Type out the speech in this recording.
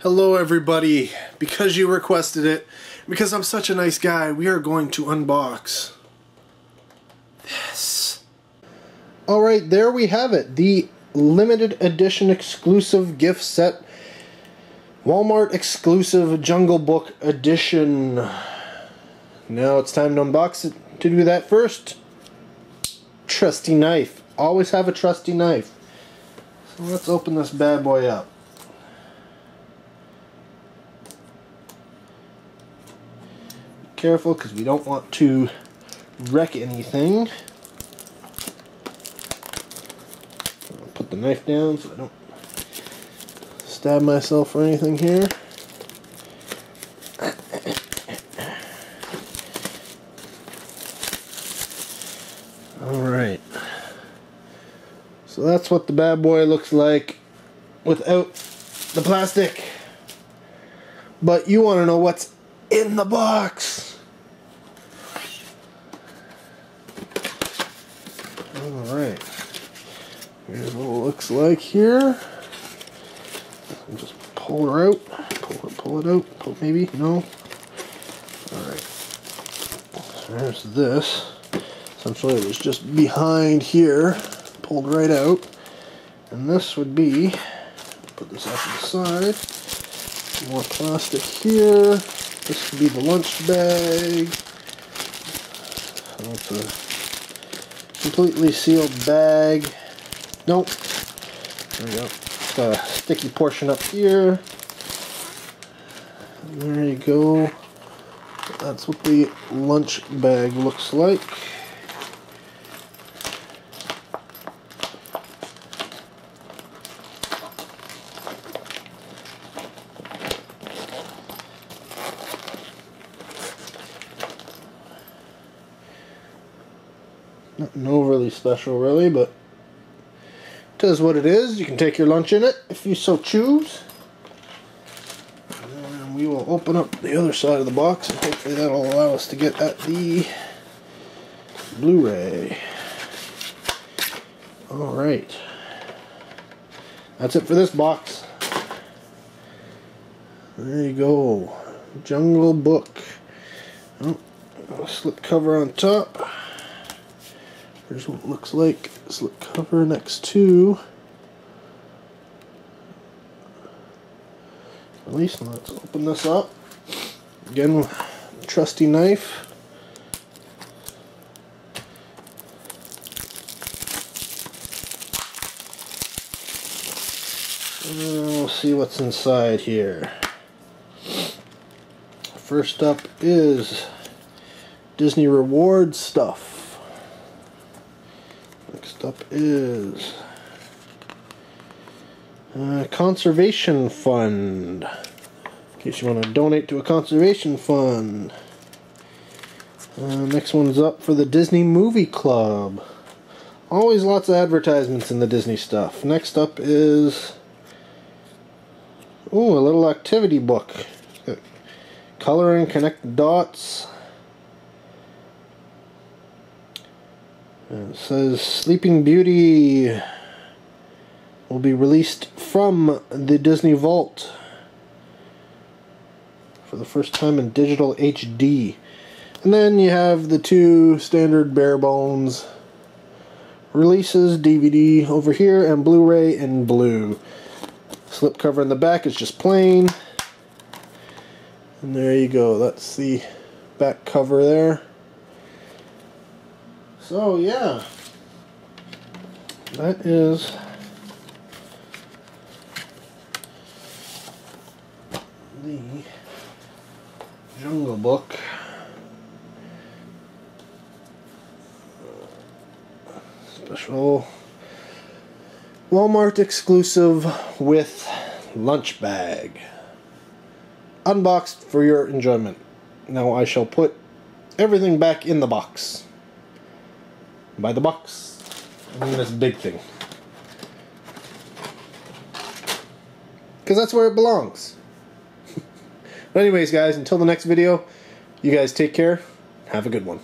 Hello everybody, because you requested it, because I'm such a nice guy, we are going to unbox this. Alright, there we have it, the limited edition exclusive gift set, Walmart exclusive Jungle Book edition. Now it's time to unbox it. To do that first, trusty knife. Always have a trusty knife. So let's open this bad boy up. Careful, because we don't want to wreck anything. I'll put the knife down so I don't stab myself or anything here. Alright. So that's what the bad boy looks like without the plastic. But you want to know what's in the box. Alright, here's what it looks like here. I'll just pull her out. Pull it out. Maybe? No? Alright. So there's this. Essentially it was just behind here. Pulled right out. And this would be, put this off to the side. More plastic here. This would be the lunch bag. So it's a completely sealed bag. Nope. There we go. It's got a sticky portion up here. And there you go. That's what the lunch bag looks like. Nothing overly special really, but it is what it is. You can take your lunch in it if you so choose. And then we will open up the other side of the box and hopefully that'll allow us to get at the Blu-ray. Alright. That's it for this box. There you go. Jungle Book. Oh, slip cover on top. Here's what it looks like. Slip cover next to. Release. Let's open this up. Again, trusty knife. And we'll see what's inside here. First up is Disney Rewards stuff. Next up is Conservation Fund. In case you want to donate to a conservation fund. Next one's up for the Disney Movie Club. Always lots of advertisements in the Disney stuff. Next up is a little activity book. Color and connect dots. It says Sleeping Beauty will be released from the Disney Vault for the first time in digital HD. And then you have the two standard bare bones releases, DVD over here and Blu-ray in blue. Slipcover in the back is just plain. And there you go, that's the back cover there. So yeah, that is the Jungle Book. Special Walmart exclusive with lunch bag. Unboxed for your enjoyment. Now I shall put everything back in the box. By the box, I mean this big thing. Because that's where it belongs. But anyways guys, until the next video, you guys take care. Have a good one.